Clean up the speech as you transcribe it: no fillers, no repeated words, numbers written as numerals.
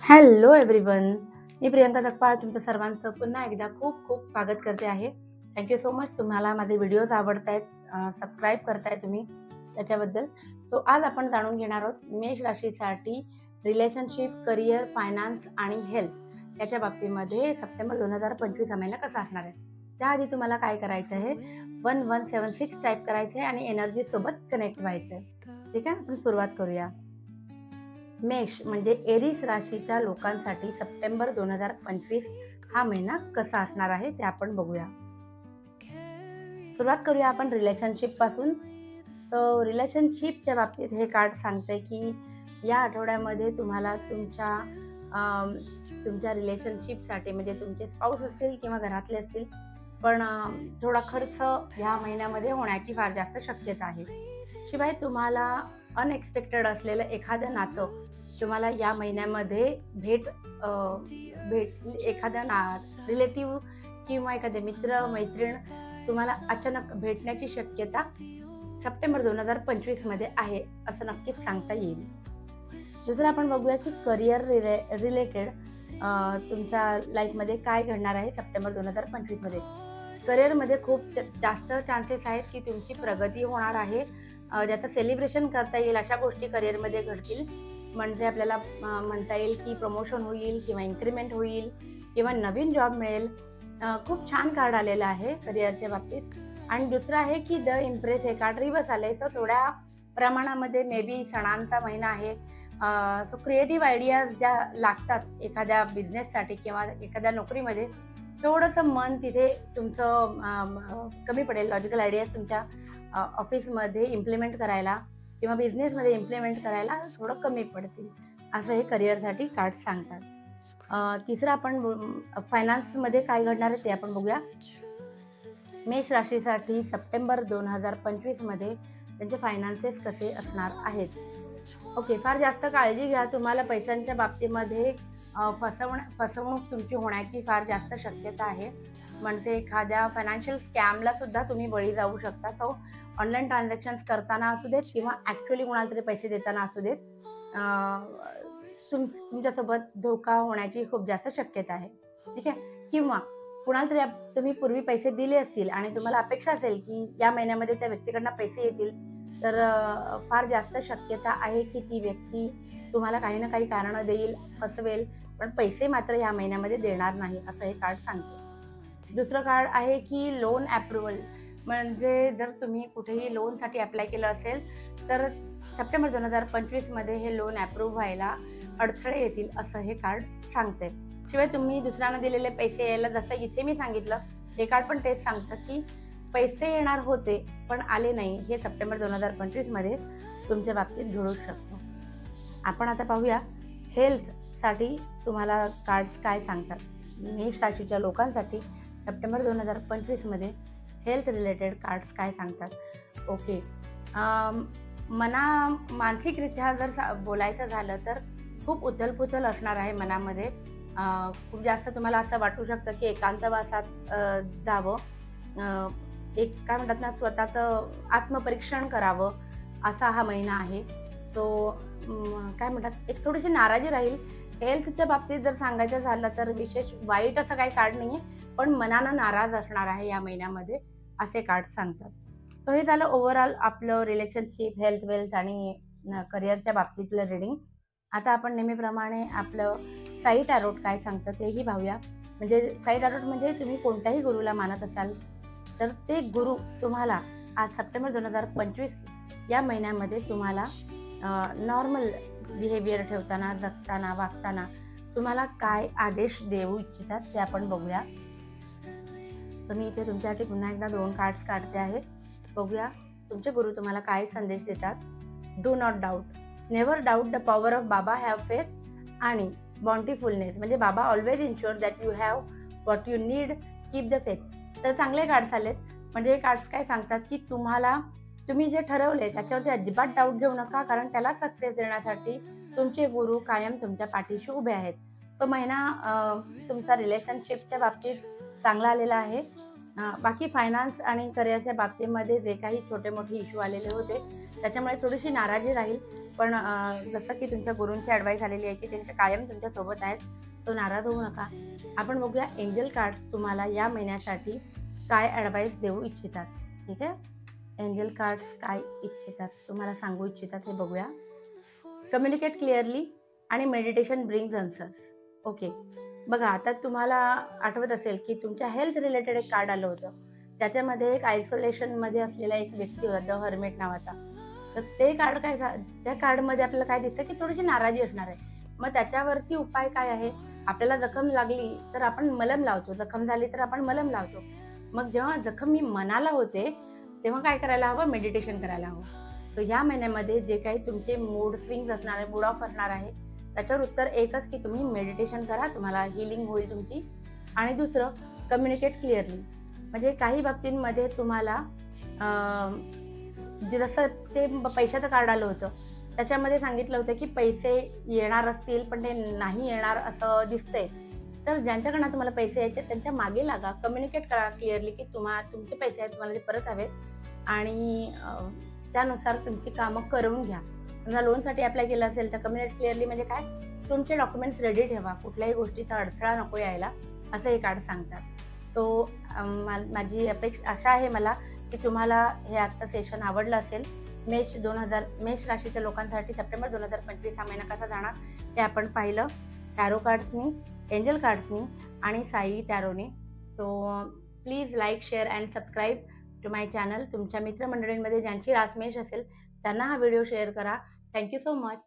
Hello everyone, मी प्रियंका जगपाळ तुमचं सर्वांचं पुन्हा एकदा खूप खूप स्वागत करते आहे. Thank you so much. तुम्हाला माझे व्हिडिओज आवडत आहेत, सबस्क्राईब करताय तुम्ही त्याच्याबद्दल. सो आज आपण जाणून घेणार आहोत मेष राशीसाठी रिलेशनशिप, करिअर, फायनान्स आणि हेल्थ याच्या बाबतीमध्ये सप्टेंबर 2025 हा महिना कसा असणार आहे. त्याआधी तुम्हाला काय करायचं आहे, 1176 टाईप करायचं आहे आणि एनर्जी सोबत कनेक्ट व्हायचं आहे. ठीक आहे, आपण सुरुवात करूया. मेष म्हणजे एरिस राशीच्या लोकांसाठी सप्टेंबर 2025 हा महिना कसा असणार आहे ते आपण बघूया. सुरुवात करूया आपण रिलेशनशिप पासून. सो रिलेशनशिपच्या बाबतीत हे कार्ड सांगते की या आठवड्यामध्ये तुम्हाला तुमच्या रिलेशनशिपसाठी म्हणजे तुमचे स्पाऊस असतील किंवा घरातले असतील, पण थोडा खर्च ह्या महिन्यामध्ये होण्याची फार जास्त शक्यता आहे. शिवाय तुम्हाला अनएक्सपेक्टेड असलेलं एखादं नातं तुम्हाला या महिन्यामध्ये भेट एखादा रिलेटिव्ह किंवा एखादे मित्र मैत्रीण तुम्हाला अचानक भेटण्याची शक्यता सप्टेंबर 2025 मध्ये आहे असं नक्कीच सांगता येईल. दुसरं आपण बघूया की करिअर रिलेटेड तुमच्या लाईफमध्ये काय घडणार आहे सप्टेंबर 2025 मध्ये. करिअरमध्ये खूप जास्त चान्सेस आहेत की तुमची प्रगती होणार आहे, ज्याचं सेलिब्रेशन करता येईल अशा गोष्टी करिअरमध्ये घडतील. म्हणजे आपल्याला म्हणता येईल की प्रमोशन होईल किंवा इन्क्रीमेंट होईल किंवा नवीन जॉब मिळेल. खूप छान कार्ड आलेलं आहे करिअरच्या बाबतीत. आणि दुसरं आहे की द इम्प्रेस हे कार्ड रिव्हर्स आलंय. सो थोड्या प्रमाणामध्ये मे बी सणांचा महिना आहे. सो क्रिएटिव्ह आयडियाज ज्या लागतात एखाद्या बिझनेससाठी किंवा एखाद्या नोकरीमध्ये, थोडंसं मन तिथे तुमचं कमी पडेल. लॉजिकल आयडियाज तुमच्या ऑफिसमध्ये इम्प्लिमेंट करायला किंवा बिझनेसमध्ये इम्प्लिमेंट करायला थोडं कमी पडतील असं हे करिअरसाठी कार्ड सांगतात. तिसरं आपण फायनान्समध्ये काय घडणार आहे ते आपण बघूया. मेष राशीसाठी सप्टेंबर 2025 मध्ये त्यांचे फायनान्सेस कसे असणार आहेत. ओके, फार जास्त काळजी घ्या. तुम्हाला पैशांच्या बाबतीमध्ये फसवणूक तुमची होण्याची फार जास्त शक्यता आहे. म्हणजे एखाद्या फायनान्शियल स्कॅमला सुद्धा तुम्ही बळी जाऊ शकता. सो ऑनलाईन ट्रान्झॅक्शन्स करताना असू देत किंवा ॲक्च्युअली कुणाला तरी पैसे देताना असू देत, तुमच्यासोबत धोका होण्याची खूप जास्त शक्यता आहे. ठीक आहे, किंवा कुणाला तरी तुम्ही पूर्वी पैसे दिले असतील आणि तुम्हाला अपेक्षा असेल की या महिन्यामध्ये त्या व्यक्तीकडनं पैसे येतील, तर फार जास्त शक्यता आहे की ती व्यक्ती तुम्हाला काही ना काही कारणं देईल, फसवेल, पण पैसे मात्र या महिन्यामध्ये देणार नाही असं हे कार्ड सांगते. दुसरं कार्ड आहे की लोन ॲप्रुव्हल. म्हणजे जर तुम्ही कुठेही लोनसाठी अप्लाय केलं असेल तर सप्टेंबर 2025 मध्ये हे लोन ॲप्रूव्ह व्हायला अडथळे येतील असं हे कार्ड सांगते. शिवाय तुम्ही दुसऱ्यांना दिलेले पैसे यायला, जसं इथे मी सांगितलं, हे कार्ड पण तेच सांगतं की पैसे येणार होते पण आले नाही. हे सप्टेंबर 2025 मध्ये तुमच्या बाबतीत घडू शकतो. आपण आता पाहूया हेल्थसाठी तुम्हाला कार्ड्स काय सांगतात. मेष राशीच्या लोकांसाठी सप्टेंबर 2025 मध्ये हेल्थ रिलेटेड कार्ड्स काय सांगतात. ओके, मानसिकरित्या जर बोलायचं झालं तर खूप उथलपुथल असणार आहे मनामध्ये. खूप जास्त तुम्हाला असं वाटू शकतं की एकांतवासात जावं, एक काय म्हणतात ना, स्वतःचं आत्मपरीक्षण करावं असा हा महिना आहे. तो काय म्हणतात, एक थोडीशी नाराजी राहील. हेल्थच्या बाबतीत जर सांगायचं झालं तर विशेष वाईट असं काही कार्ड नाही आहे, पण मनानं नाराज असणार आहे या महिन्यामध्ये असे कार्ड सांगतात. तर हे झालं ओव्हरऑल आपलं रिलेशनशिप, हेल्थ, वेल्थ आणि करिअरच्या बाबतीतलं रीडिंग. आता आपण नेहमीप्रमाणे आपलं साई टॅरोट काय सांगतं तेही पाहूया. म्हणजे साई टॅरोट म्हणजे तुम्ही कोणत्याही गुरुला मानत असाल तर ते गुरु तुम्हाला आज सप्टेंबर 2025 या महिन्यामध्ये तुम्हाला नॉर्मल बिहेवियर ठेवताना, जगताना, वागताना तुम्हाला काय आदेश देऊ इच्छितात ते आपण बघूया. तर मी इथे तुमच्यासाठी पुन्हा एकदा 2 कार्ड्स काढते आहे. बघूया तुमचे गुरु तुम्हाला काय संदेश देतात. Do not doubt, never doubt the power of Baba, have faith आणि बॉन्टीफुलनेस. म्हणजे Baba always ensure that you have what you need, keep the faith. तर चांगले कार्ड्स आलेत. म्हणजे हे कार्ड्स काय सांगतात की तुम्ही जे ठरवले त्याच्यावरती अजिबात डाऊट घेऊ नका, कारण त्याला सक्सेस देण्यासाठी तुमचे गुरु कायम तुमच्या पाठीशी उभे आहेत. सो महिना तुमचा रिलेशनशिपच्या बाबतीत चांगला आलेला आहे. बाकी फायनान्स आणि करिअरच्या बाबतीमध्ये जे काही छोटे मोठे इश्यू आलेले होते त्याच्यामुळे थोडीशी नाराजी राहील. पण जसं की तुमच्या गुरूंची ॲडवाईस आलेली आहे की त्यांचे कायम तुमच्यासोबत आहेत, तो नाराज होऊ नका. आपण बघूया एंजल कार्ड्स तुम्हाला या महिन्यासाठी काय ॲडवाईस देऊ इच्छितात. ठीक आहे, एंजल कार्ड्स काय इच्छितात, तुम्हाला सांगू इच्छितात हे बघूया. कम्युनिकेट क्लिअरली आणि मेडिटेशन ब्रिंग्स आन्सर्स. ओके, बघा आता तुम्हाला आठवत असेल की तुमच्या हेल्थ रिलेटेड एक कार्ड आलं होतं. त्याच्यामध्ये एक आयसोलेशनमध्ये असलेला एक व्यक्ती होता, द हर्मिट नावाचा. तर ते कार्ड काय त्या कार्डमध्ये आपल्याला काय दिसतं की थोडीशी नाराजी असणार आहे. मग त्याच्यावरती उपाय काय आहे? आपल्याला जखम लागली तर आपण मलम लावतो, जखम झाली तर आपण मलम लावतो. मग जेव्हा जखम मी मनाला होते तेव्हा काय करायला हवं? मेडिटेशन करायला हवं. तर ह्या महिन्यामध्ये जे काही तुमचे मूड स्विंग्स असणार आहे, मूड ऑफ असणार आहे, त्याच्यावर उत्तर एकच की तुम्ही मेडिटेशन करा, तुम्हाला हीलिंग होईल तुमची. आणि दुसरं, कम्युनिकेट क्लिअरली. म्हणजे काही बाबतींमध्ये तुम्हाला जसं ते पैशाचं कार्ड आलं होतं, त्याच्यामध्ये सांगितलं होतं की पैसे येणार असतील पण ते नाही येणार असं दिसतंय. तर ज्यांच्याकडनं तुम्हाला पैसे यायचे त्यांच्या मागे लागा, कम्युनिकेट करा क्लिअरली की तुमचे पैसे आहेत, तुम्हाला ते परत हवेत आणि त्यानुसार तुमची कामं करून घ्या. समजा लोनसाठी अप्लाय केलं असेल तर कम्युनिकेट क्लिअरली म्हणजे काय? तुमचे डॉक्युमेंट्स रेडी ठेवा, कुठल्याही गोष्टीचा अडथळा नको यायला, असं हे कार्ड सांगतात. सो माझी आशा आहे मला की तुम्हाला हे आजचं सेशन आवडलं असेल. मेष राशीच्या लोकांसाठी सप्टेंबर 2025 हा महिना कसा जाणार हे आपण पाहिलं टॅरो कार्ड्सनी, एंजल कार्ड्सनी आणि साई टॅरोनी. So please like, share and subscribe to my channel. तुमच्या मित्रमंडळींमध्ये ज्यांची रास मेष असेल त्यांना हा व्हिडिओ शेअर करा. Thank you so much.